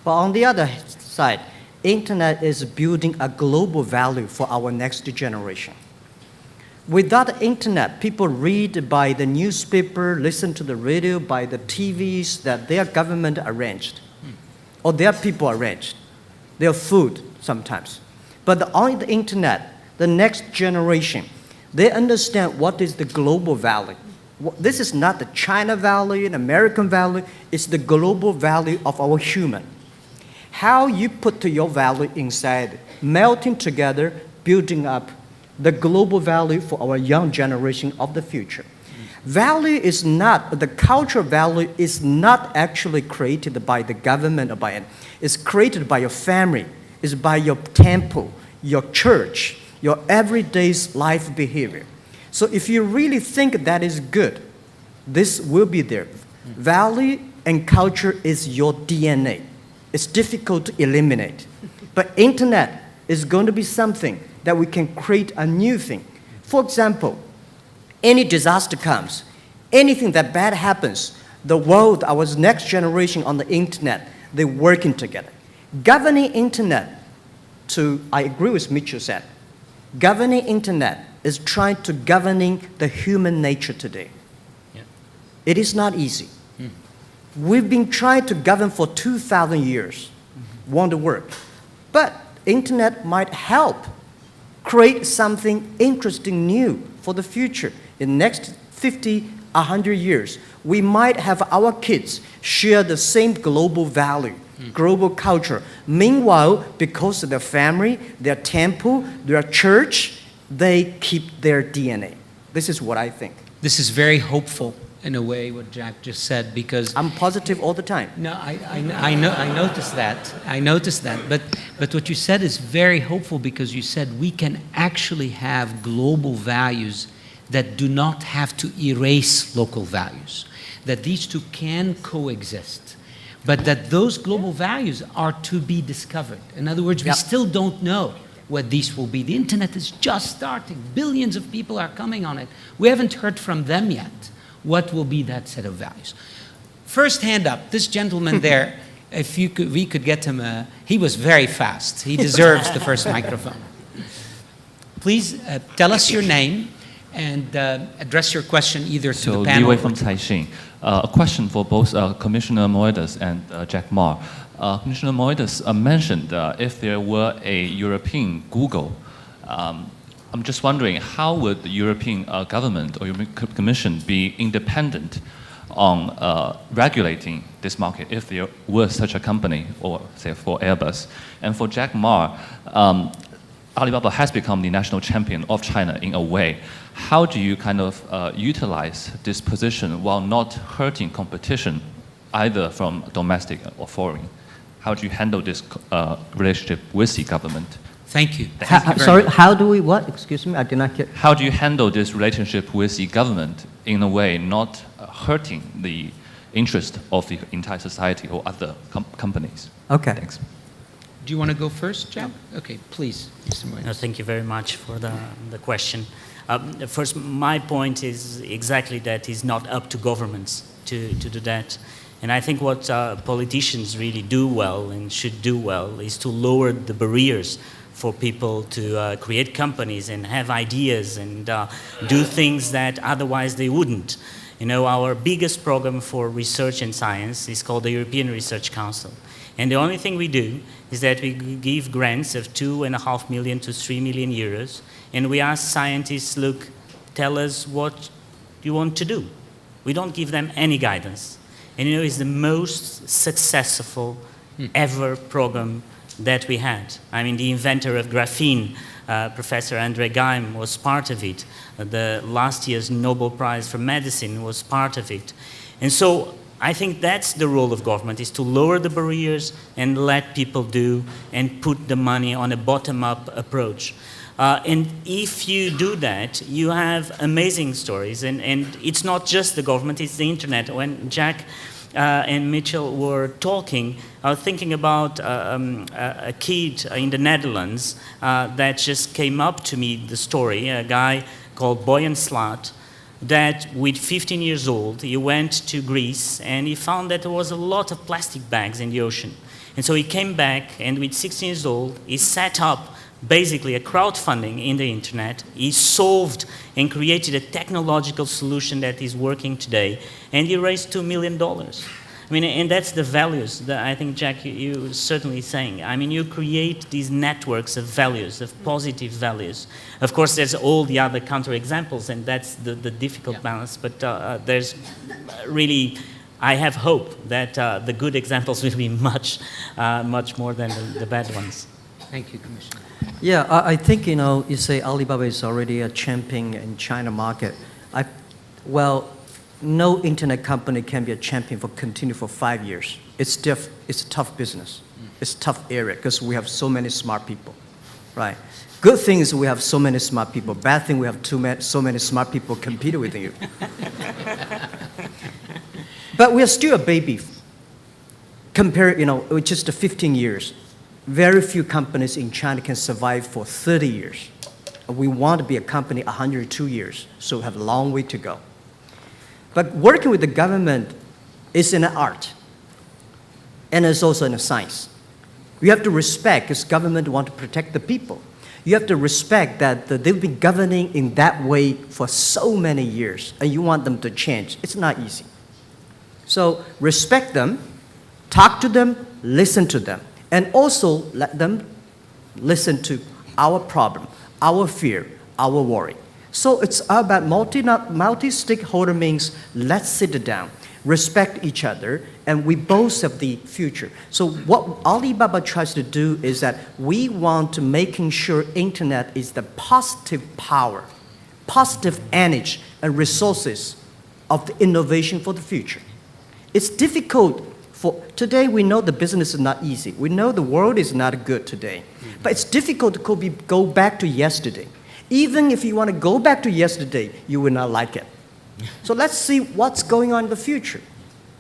but on the other side, internet is building a global value for our next generation. Without internet, people read by the newspaper, listen to the radio, by the TVs that their government arranged, or their people arranged, their food sometimes. But on the internet, the next generation, they understand what is the global value. This is not the China value, an American value, it's the global value of our human. How you put your value inside, melting together, building up the global value for our young generation of the future. Value is not, the cultural value is not actually created by the government or by it. It's created by your family, it's by your temple, your church, your everyday life behavior. So if you really think that is good, this will be there. Value and culture is your DNA. It's difficult to eliminate. But internet is going to be something that we can create a new thing. For example, any disaster comes, anything that bad happens, the world, our next generation on the internet, they're working together. Governing internet, I agree with Mitchell said, governing internet is trying to governing the human nature today. Yeah. It is not easy. We've been trying to govern for 2,000 years, want to work. But internet might help create something interesting new for the future. In the next 50, 100 years, we might have our kids share the same global value, global culture. Meanwhile, because of their family, their temple, their church, they keep their DNA. This is what I think. This is very hopeful in a way, what Jack just said, because I'm positive all the time. no, I noticed that. I noticed that. But what you said is very hopeful because you said we can actually have global values that do not have to erase local values, that these two can coexist, but that those global values are to be discovered. In other words, we Yep. still don't know what these will be. The internet is just starting. Billions of people are coming on it. We haven't heard from them yet. What will be that set of values? First hand up, this gentleman there, if you could, we could get him he was very fast. He deserves the first microphone. Please tell us your name and address your question either to So the Li panel Wei or from to- Caixin. A question for both Commissioner Moedas and Jack Ma. Commissioner Moedas mentioned if there were a European Google, I'm just wondering how would the European government or European Commission be independent on regulating this market if there were such a company, or say for Airbus? And for Jack Ma, Alibaba has become the national champion of China in a way. How do you kind of utilize this position while not hurting competition, either from domestic or foreign? How do you handle this relationship with the government? Thank you. Thank you very Sorry, much. how do we what? Excuse me, I did not get. How do you handle this relationship with the government in a way not hurting the interest of the entire society or other companies? Okay. Thanks. Do you want to go first, Jack? Okay, please, Mr. Moedas. No, thank you very much for the question. First, my point is exactly that it's not up to governments to do that. And I think what politicians really do well and should do well is to lower the barriers for people to create companies and have ideas and do things that otherwise they wouldn't. You know, our biggest program for research and science is called the European Research Council. And the only thing we do is that we give grants of 2.5 million to 3 million euros, and we ask scientists, look, tell us what you want to do. We don't give them any guidance. And you know, it's the most successful ever program that we had. I mean, the inventor of graphene, Professor Andre Geim, was part of it. The last year's Nobel Prize for Medicine was part of it. And so I think that's the role of government, is to lower the barriers and let people do and put the money on a bottom-up approach. And if you do that, you have amazing stories. And it's not just the government, it's the internet. When Jack and Mitchell were talking, I was thinking about a kid in the Netherlands that just came up to me, the story, a guy called Boyan Slat, that with 15 years old, he went to Greece and he found that there was a lot of plastic bags in the ocean. And so he came back, and with 16 years old, he set up basically a crowdfunding in the internet. He solved and created a technological solution that is working today, and he raised $2 million. I mean, and that's the values that I think, Jack, you were certainly saying. I mean, you create these networks of values, of positive values. Of course, there's all the other counterexamples, and that's the difficult balance, but there's really, I have hope that the good examples will be much more than the bad ones. Thank you, Commissioner. Yeah, I think, you know, you say Alibaba is already a champion in China market. Well, no internet company can be a champion continue for 5 years. It's a tough business. It's a tough area because we have so many smart people, right? Good thing is we have so many smart people. Bad thing we have so many smart people competing with you. But we are still a baby. Compare, with just the 15 years. Very few companies in China can survive for 30 years. We want to be a company 102 years, so we have a long way to go. But working with the government is an art, and it's also in a science. You have to respect, because government want to protect the people. You have to respect that they've been governing in that way for so many years, and you want them to change. It's not easy. So respect them, talk to them, listen to them, and also let them listen to our problem, our fear, our worry. So it's about multi-stakeholder means let's sit down, respect each other, and we both have the future. So what Alibaba tries to do is that we want to making sure internet is the positive power, positive energy and resources of the innovation for the future. It's difficult today we know the business is not easy. We know the world is not good today. But it's difficult to go back to yesterday. Even if you want to go back to yesterday, you will not like it. So let's see what's going on in the future.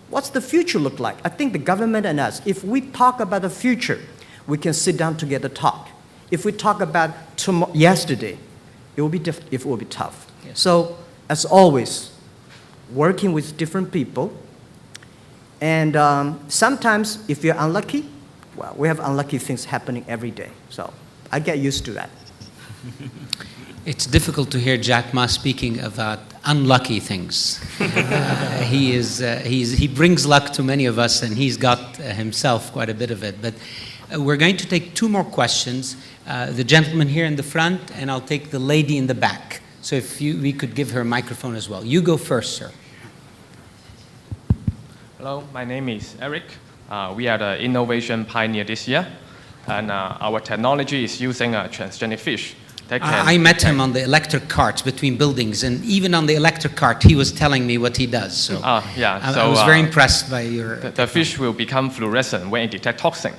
What's the future look like? I think the government and us, if we talk about the future, we can sit down together talk. If we talk about yesterday, it will be tough. Yes. So as always, working with different people, and sometimes if you're unlucky, well, we have unlucky things happening every day. So I get used to that. It's difficult to hear Jack Ma speaking about unlucky things. He brings luck to many of us, and he's got himself quite a bit of it. But we're going to take two more questions. The gentleman here in the front, and I'll take the lady in the back. So if we could give her a microphone as well. You go first, sir. Hello, my name is Eric. We are the innovation pioneer this year, and our technology is using a transgenic fish. I met him on the electric carts between buildings, and even on the electric cart, he was telling me what he does. So, I was very impressed by your... The fish will become fluorescent when it detects toxin.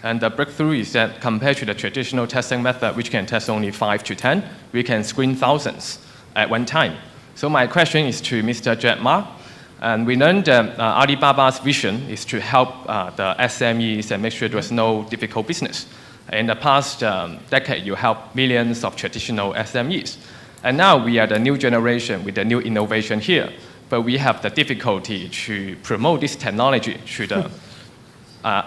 And the breakthrough is that compared to the traditional testing method, which can test only 5 to 10, we can screen thousands at one time. So my question is to Mr. Jack Ma. And we learned that Alibaba's vision is to help the SMEs and make sure there's no difficult business. In the past decade, you helped millions of traditional SMEs. And now we are the new generation with the new innovation here. But we have the difficulty to promote this technology to the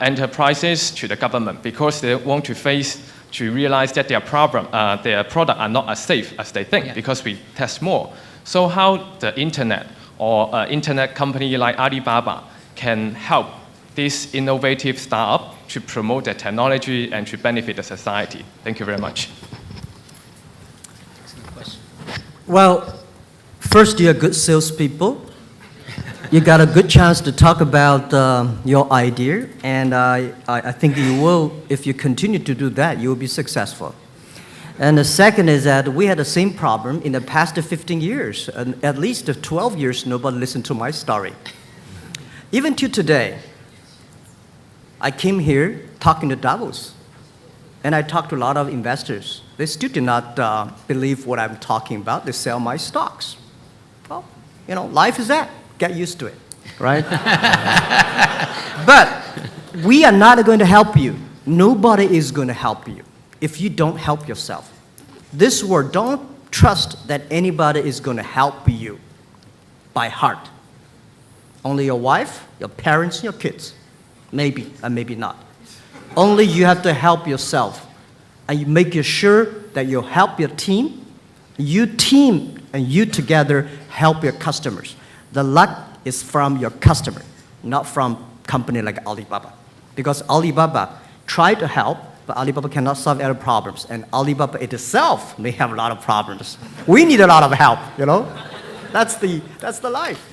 enterprises, to the government, because they want to realize that their product are not as safe as they think, because we test more. So how the internet or internet company like Alibaba can help this innovative startup to promote their technology and to benefit the society? Thank you very much. Well, first, you're good salespeople. You got a good chance to talk about your idea, and I think you will, if you continue to do that, you will be successful. And the second is that we had the same problem in the past 15 years. And at least 12 years, nobody listened to my story. Even to today, I came here talking to Davos, and I talked to a lot of investors. They still do not believe what I'm talking about. They sell my stocks. Well, life is that. Get used to it, right? But we are not going to help you. Nobody is going to help you if you don't help yourself. This world, don't trust that anybody is going to help you by heart. Only your wife, your parents, your kids. Maybe, and maybe not. Only you have to help yourself. And you make sure that you help your team. You team and you together help your customers. The luck is from your customer, not from company like Alibaba. Because Alibaba tried to help, but Alibaba cannot solve every problems. And Alibaba itself may have a lot of problems. We need a lot of help, That's the life.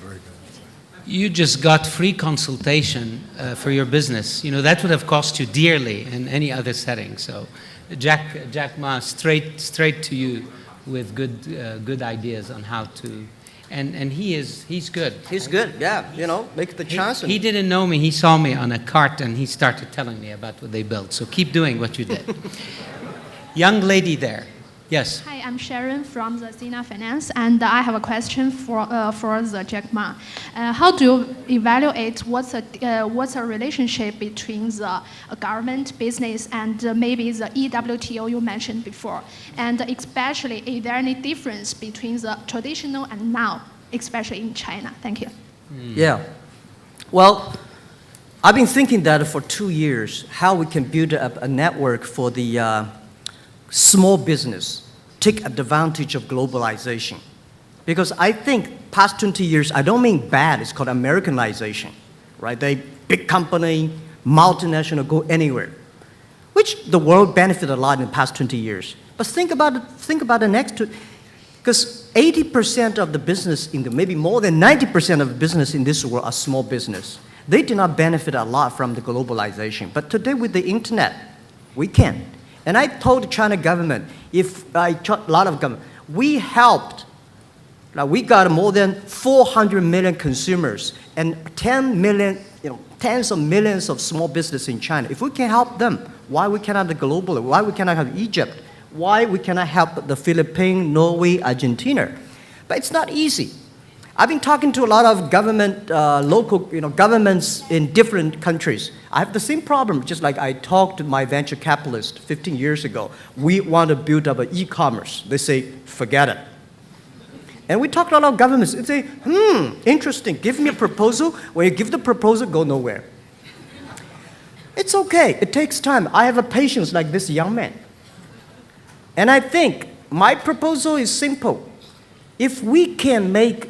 You just got free consultation for your business. That would have cost you dearly in any other setting. So Jack Ma, straight to you with good ideas on how to... And he's good. He's good, yeah. Make the chance. He didn't know me. He saw me on a cart, and he started telling me about what they built. So keep doing what you did. Young lady there. Yes. Hi, I'm Sharon from the Sina Finance, and I have a question for the Jack Ma. How do you evaluate what's a relationship between the government, business, and maybe the EWTO you mentioned before? And especially, is there any difference between the traditional and now, especially in China? Thank you. Yeah. Well, I've been thinking that for 2 years, how we can build up a network for the small business, take advantage of globalization. Because I think past 20 years, I don't mean bad, it's called Americanization, right? They big company, multinational, go anywhere, which the world benefited a lot in the past 20 years. But think about the next two, because 80% of the business maybe more than 90% of the business in this world are small business. They did not benefit a lot from the globalization. But today with the internet, we can. And I told the China government, a lot of government, we helped. Now we got more than 400 million consumers and 10 million, tens of millions of small business in China. If we can help them, why we cannot globally? Why we cannot have Egypt? Why we cannot help the Philippines, Norway, Argentina? But it's not easy. I've been talking to a lot of government, local governments in different countries. I have the same problem, just like I talked to my venture capitalist 15 years ago. We want to build up an e-commerce. They say, forget it. And we talk to a lot of governments. They say, interesting, give me a proposal. When you give the proposal, go nowhere. It's okay, it takes time. I have a patience like this young man. And I think my proposal is simple. If we can make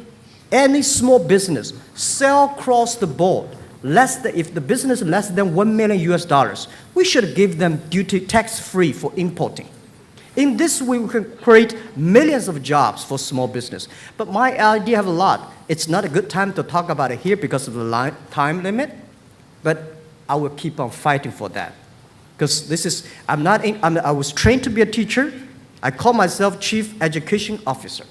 any small business sell across the board, if the business is less than $1 million, we should give them duty tax-free for importing. In this way, we can create millions of jobs for small business. But my idea have a lot. It's not a good time to talk about it here because of the time limit, but I will keep on fighting for that. Because I was trained to be a teacher. I call myself Chief Education Officer.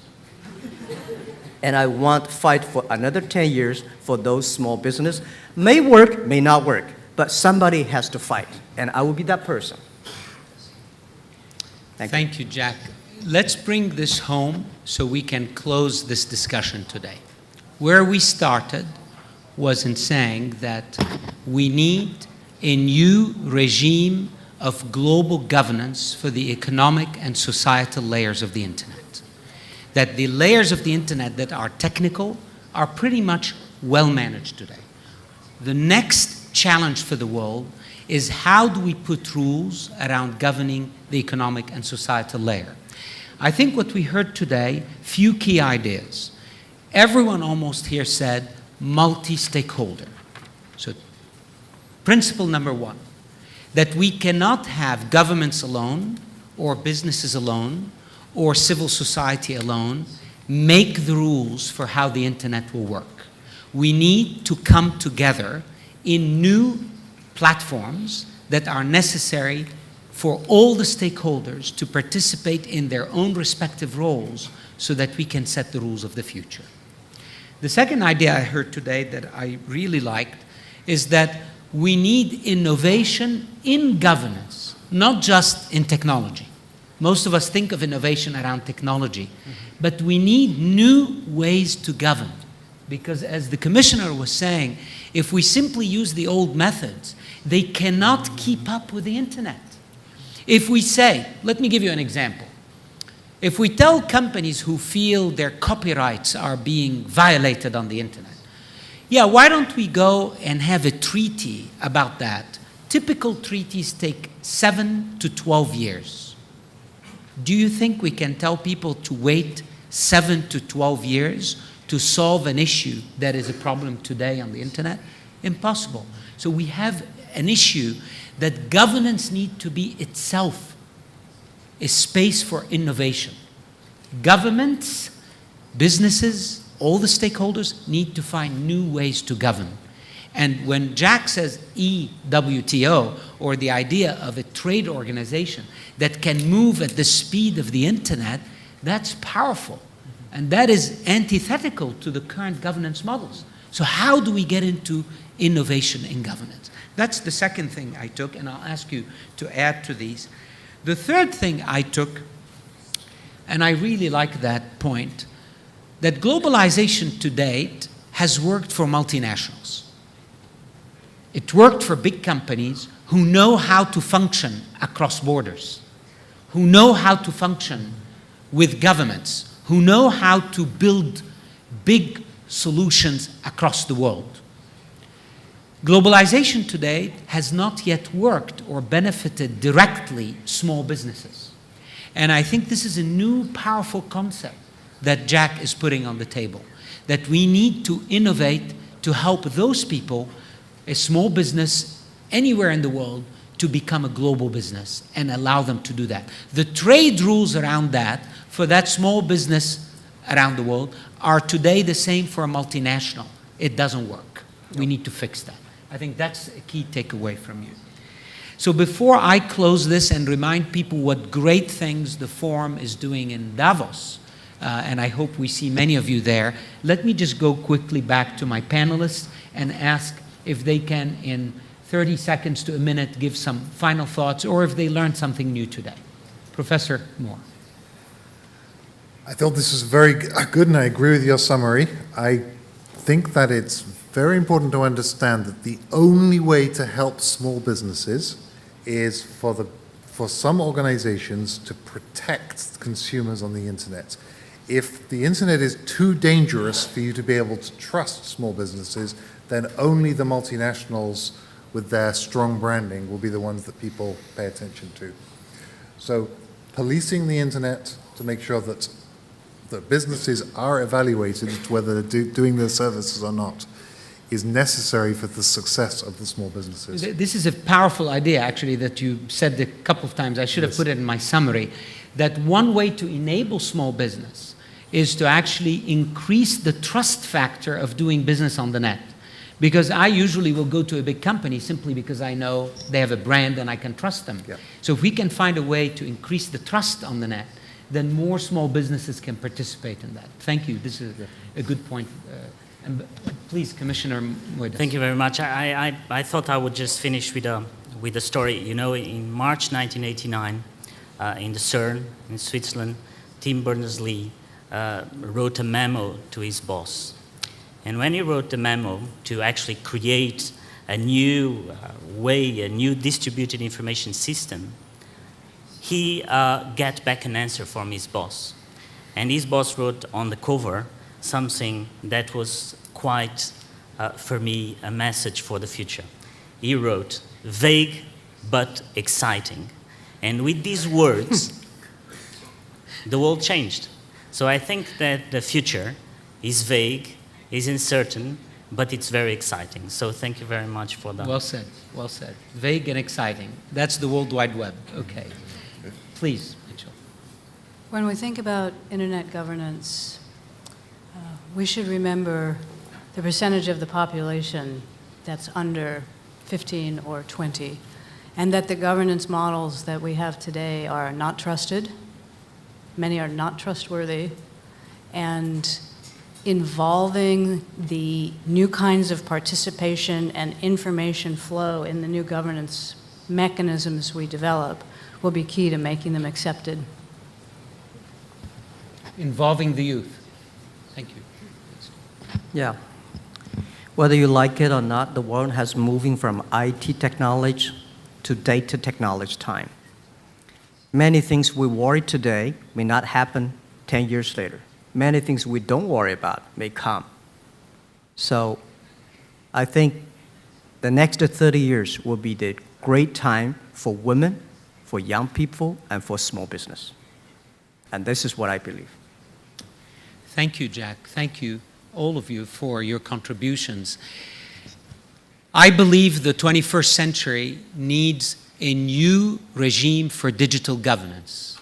And I want to fight for another 10 years for those small business. May work, may not work, but somebody has to fight, and I will be that person. Thank you, Jack. Let's bring this home so we can close this discussion today. Where we started was in saying that we need a new regime of global governance for the economic and societal layers of the internet. That the layers of the internet that are technical are pretty much well managed today. The next challenge for the world is how do we put rules around governing the economic and societal layer? I think what we heard today, few key ideas. Everyone almost here said multi-stakeholder. So principle number one, that we cannot have governments alone or businesses alone or civil society alone make the rules for how the internet will work. We need to come together in new platforms that are necessary for all the stakeholders to participate in their own respective roles so that we can set the rules of the future. The second idea I heard today that I really liked is that we need innovation in governance, not just in technology. Most of us think of innovation around technology, but we need new ways to govern. Because as the commissioner was saying, if we simply use the old methods, they cannot keep up with the internet. If we say, let me give you an example. If we tell companies who feel their copyrights are being violated on the internet, yeah, why don't we go and have a treaty about that? Typical treaties take 7 to 12 years. Do you think we can tell people to wait 7 to 12 years to solve an issue that is a problem today on the internet? Impossible. So we have an issue that governance needs to be itself a space for innovation. Governments, businesses, all the stakeholders need to find new ways to govern. And when Jack says EWTO, or the idea of a trade organization that can move at the speed of the internet, that's powerful. And that is antithetical to the current governance models. So how do we get into innovation in governance? That's the second thing I took, and I'll ask you to add to these. The third thing I took and I really like that point, that globalization to date has worked for multinationals. It worked for big companies who know how to function across borders, who know how to function with governments, who know how to build big solutions across the world. Globalization today has not yet worked or benefited directly small businesses. And I think this is a new powerful concept that Jack is putting on the table, that we need to innovate to help those people, a small business anywhere in the world, to become a global business and allow them to do that. The trade rules around that, for that small business around the world, are today the same for a multinational. It doesn't work. We need to fix that. I think that's a key takeaway from you. So before I close this and remind people what great things the Forum is doing in Davos, and I hope we see many of you there, let me just go quickly back to my panelists and ask if they can, in 30 seconds to a minute, give some final thoughts, or if they learned something new today. Professor Moore. I thought this was very good, and I agree with your summary. I think that it's very important to understand that the only way to help small businesses is for some organizations to protect consumers on the internet. If the internet is too dangerous for you to be able to trust small businesses, then only the multinationals with their strong branding will be the ones that people pay attention to. So policing the internet to make sure that the businesses are evaluated as to whether they're doing their services or not is necessary for the success of the small businesses. This is a powerful idea, actually, that you said a couple of times. I should have put it in my summary, that one way to enable small business is to actually increase the trust factor of doing business on the net. Because I usually will go to a big company simply because I know they have a brand and I can trust them. Yeah. So if we can find a way to increase the trust on the net, then more small businesses can participate in that. Thank you. This is a good point. And please, Commissioner Moedas. Thank you very much. I thought I would just finish with a story. You know, in March 1989, in the CERN in Switzerland, Tim Berners-Lee wrote a memo to his boss. And when he wrote the memo to actually create a new way, a new distributed information system, he got back an answer from his boss. And his boss wrote on the cover something that was quite, for me, a message for the future. He wrote, "Vague but exciting." And with these words, the world changed. So I think that the future is vague, is uncertain, but it's very exciting. So thank you very much for that. Well said, well said. Vague and exciting. That's the World Wide Web. Okay. Please, Mitchell. When we think about internet governance, we should remember the percentage of the population that's under 15 or 20, and that the governance models that we have today are not trusted. Many are not trustworthy, and involving the new kinds of participation and information flow in the new governance mechanisms we develop will be key to making them accepted. Involving the youth. Thank you. Yeah. Whether you like it or not, the world has moving from IT technology to data technology time. Many things we worry today may not happen 10 years later. Many things we don't worry about may come. So I think the next 30 years will be the great time for women, for young people, and for small business. And this is what I believe. Thank you, Jack. Thank you, all of you, for your contributions. I believe the 21st century needs a new regime for digital governance.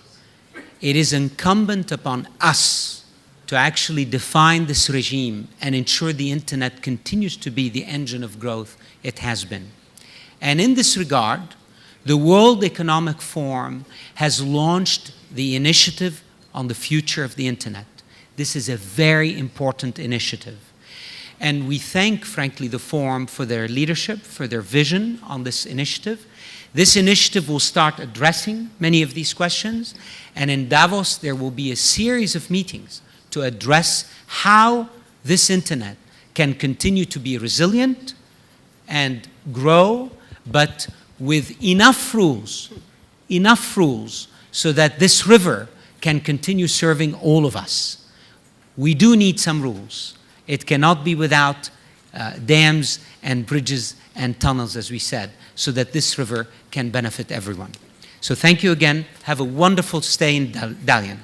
It is incumbent upon us to actually define this regime and ensure the internet continues to be the engine of growth it has been. And in this regard, the World Economic Forum has launched the initiative on the future of the internet. This is a very important initiative. And we thank, frankly, the Forum for their leadership, for their vision on this initiative. This initiative will start addressing many of these questions, and in Davos there will be a series of meetings to address how this internet can continue to be resilient and grow, but with enough rules so that this river can continue serving all of us. We do need some rules. It cannot be without dams and bridges and tunnels, as we said, so that this river can benefit everyone. So thank you again. Have a wonderful stay in Dalian.